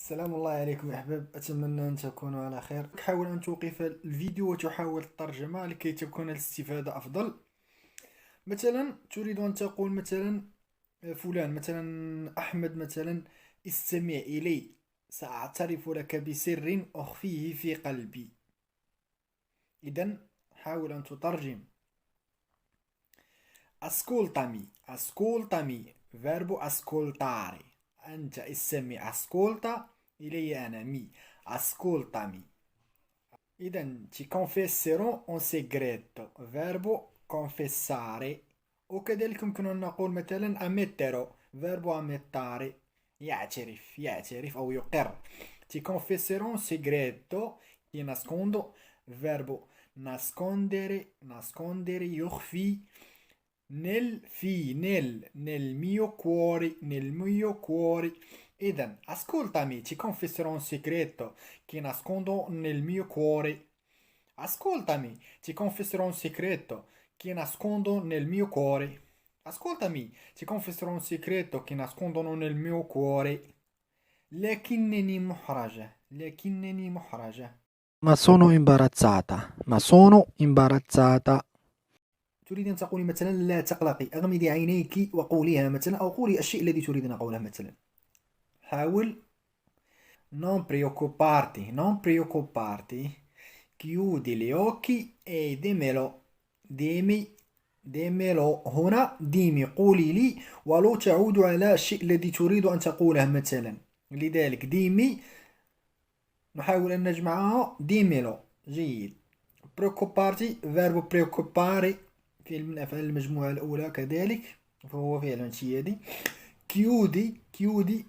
السلام الله عليكم يا أحباب، أتمنى أن تكونوا على خير. تحاول أن توقف الفيديو وتحاول الترجمة لكي تكون الاستفادة أفضل. مثلا تريد أن تقول مثلا فلان، مثلا أحمد، مثلا استمع إلي، سأعترف لك بسر أخفيه في قلبي. إذن حاول أن تترجم. ascoltami ascoltami verbo ascoltare. أنت استمع، ascolta إلي أنا، مي ascoltami. إذن ti confesserò un segreto verbo confessare. وكذلك يمكن أن نقول مثلا ammetterò verbo ammettare، يعترف أو يقر. ti confesserò un segreto ti nascondo verbo nascondere يخفي nel mio cuore. إذن ascoltami, ti confesserò un segreto che nascondo nel mio cuore. Ascoltami, ti confesserò un segreto che nascondo nel mio cuore. Ascoltami, ti confesserò un segreto che nascondono nel mio cuore. لكنني محرجة. ما sono imbarazzata. تريد أن تقولي مثلا لا تقلقي، أغمضي عينيك وقوليها مثلا، أو قولي الشيء الذي تريدين قوله مثلا. حاول. non preoccuparti. Chiudi gli occhi e dimmelo هنا. ديمي، قولي لي ولو تعود على الشيء الذي تريد أن تقوله مثلا. لذلك ديمي نحاول أن نجمعها. ديميلو جيد. preoccuparti verbo preoccupare، فعل من أفعال المجموعة الأولى كذلك، فهو فعل انشيادي. chiudi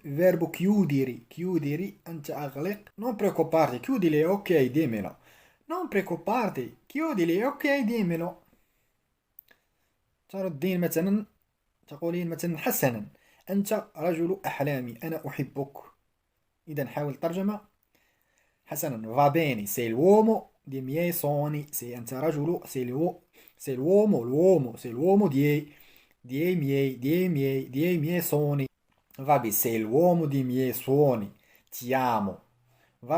verbo chiudere أنت أغلق. non preoccuparti chiudi le occhi dimmelo. non preoccuparti chiudi le occhi dimmelo. تردين مثلا، تقولين مثلا حسنا أنت رجل أحلامي، أنا أحبك. إذا حاول ترجمة. حسنا va bene, sei l'uomo dei miei sogni. sei أنت رجل، sei l'uomo dei miei sogni. Vabbè, sei l'uomo dei miei sogni, ti amo.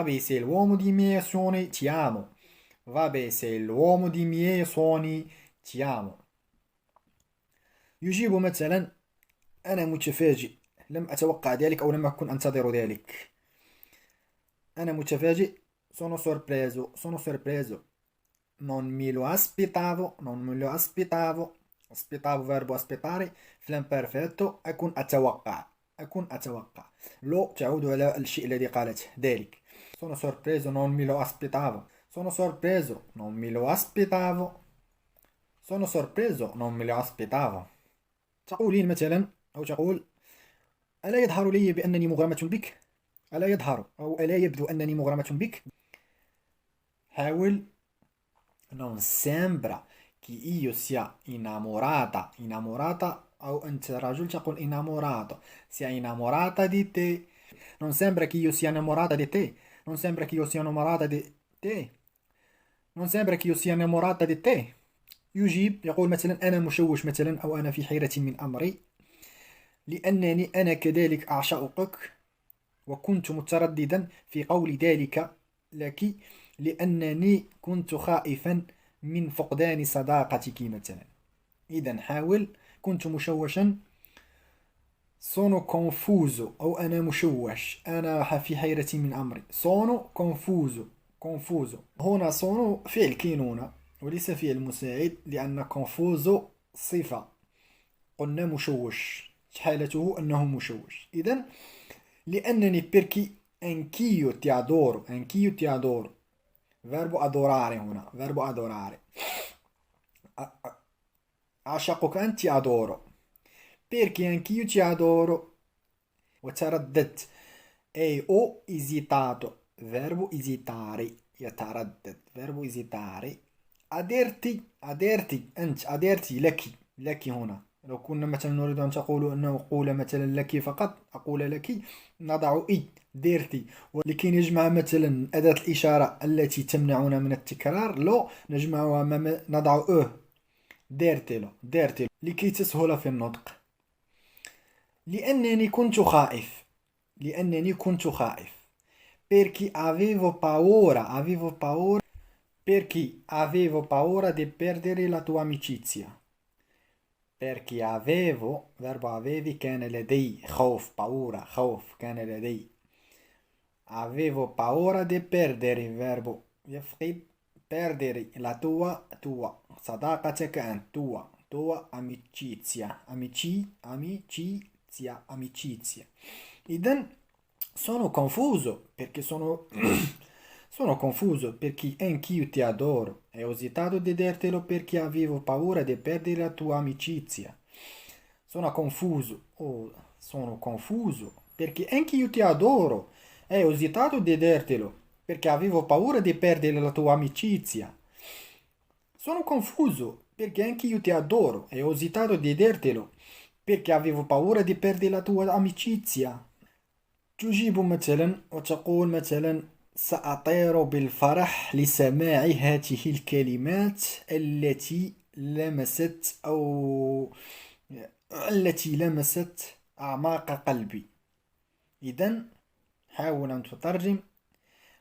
Vabbè, sei l'uomo dei miei sogni, ti amo. Vabbè, sei l'uomo dei miei sogni, ti amo. يجيب مثلا أنا متفاجئ، لم أتوقع ذلك أو لم أكن أنتظر ذلك. أنا متفاجئ. sono sorpreso. non me lo aspettavo. aspettavo verbo aspettare في الامبرفكتو. أكون أتوقع. لو تعود على الشيء الذي قالته ذلك. sono sorpreso non me lo aspettavo. تقولين مثلا، أو تقول ألا يظهر لي بأنني مغرمة بك. ألا يظهر أو ألا يبدو أنني مغرمة بك. حاول. non sembra che io sia innamorata أو أنت رجل تقول innamorato، sia innamorata di te. non sembra che io sia innamorata di te. non sembra che io sia innamorata di te. non sembra che io sia innamorata di te. يجيب يقول مثلا أنا مشوش مثلا، أو أنا في حيرة من أمري، لأنني أنا كذلك أعشقك، وكنت مترددا في قول ذلك لك لأنني كنت خائفا من فقدان صداقتك مثلا. إذا حاول. كنت مشوشا. sono confuso أو أنا مشوش، أنا في حيرة من أمري. sono confuso. هنا sono فعل كينونة وليس فعل مساعد، لأن confuso صفة. قلنا مشوش، حالته أنه مشوش. إذا لأنني perché anch'io ti adoro. verbo adorare هنا، verbo adorare. أعشقك أنت، ti adoro. perché anch'io ti adoro. وترددت أي ho esitato verbo esitare. يتردد verbo esitare. aderti أنت، aderti لك هنا. لو كنا مثلا نريد أن نقول مثلا لك فقط، أقول لك نضع ديرتي. ولكي نجمع مثلا أداة الإشارة التي تمنعنا من التكرار، لو نجمعها نضع ديرتي لكي تسهل في النطق. لأنني كنت خائف. perché avevo paura, perché avevo paura di perdere la tua amicizia. Perché avevo, verbo avevi كان لدي خوف paura خوف كان لدي. Avevo paura di perdere, verbo يفقد perdere la tua صداقتك أنت tua amicizia amicizia. إذن sono confuso perché sono sono confuso perché anch'io ti adoro e ho esitato di dirtelo perché avevo paura di perdere la tua amicizia. Sono confuso perché anch'io ti adoro e ho esitato di dirtelo perché avevo paura di perdere la tua amicizia. Sono confuso perché anch'io ti adoro e ho esitato di dirtelo perché avevo paura di perdere la tua amicizia. تجيب مثلا وتقول مثلا سأطير بالفرح لسماع هذه الكلمات التي لمست أعماق قلبي. إذن حاول أن تترجم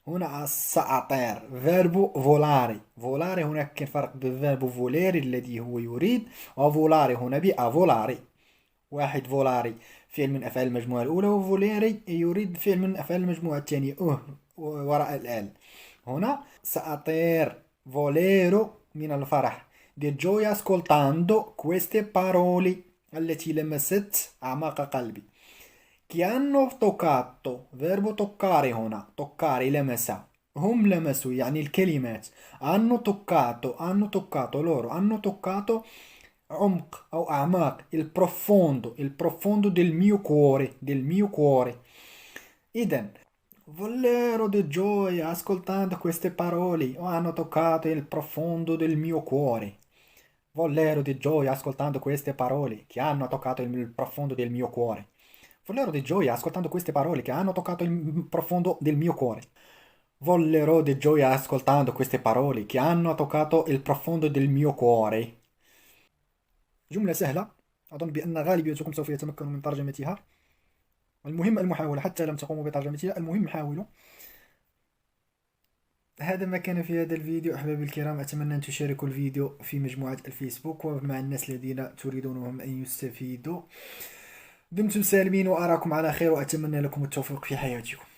هنا سأطير فيربو فولاري. فولاري هناك كاين فرق بين فيربو فوليري الذي هو يريد وفولاري هنا بأفولاري. واحد فولاري فعل من أفعال المجموعة الأولى وفوليري يريد فعل من أفعال المجموعة الثانية وراء الآل. هنا سأطير فوليرو من الفرح di gioia ascoltando queste parole التي لمست أعماق قلبي che hanno toccato verbo toccare هنا toccare لمس هم لمسوا يعني الكلمات hanno toccato loro hanno toccato عمق أو أعماق il profondo del mio cuore. إذن vollero di gioia ascoltando queste parole hanno toccato il profondo del mio cuore. Vollero di gioia ascoltando queste parole che hanno toccato il profondo del mio cuore. Vollero di gioia ascoltando queste parole che hanno toccato il profondo del mio cuore. Vollero di gioia ascoltando queste parole che hanno toccato il profondo del mio cuore. جملة سهلة أظن بأن غالبيتكم سوف يتمكنوا من ترجمتها. المهم المحاولة حتى لم تقوموا بترجمتها المهم حاولوا. هذا ما كان في هذا الفيديو أحبابي الكرام. أتمنى أن تشاركوا الفيديو في مجموعة الفيسبوك ومع الناس الذين تريدونهم أن يستفيدوا. دمتم سالمين وأراكم على خير وأتمنى لكم التوفيق في حياتكم.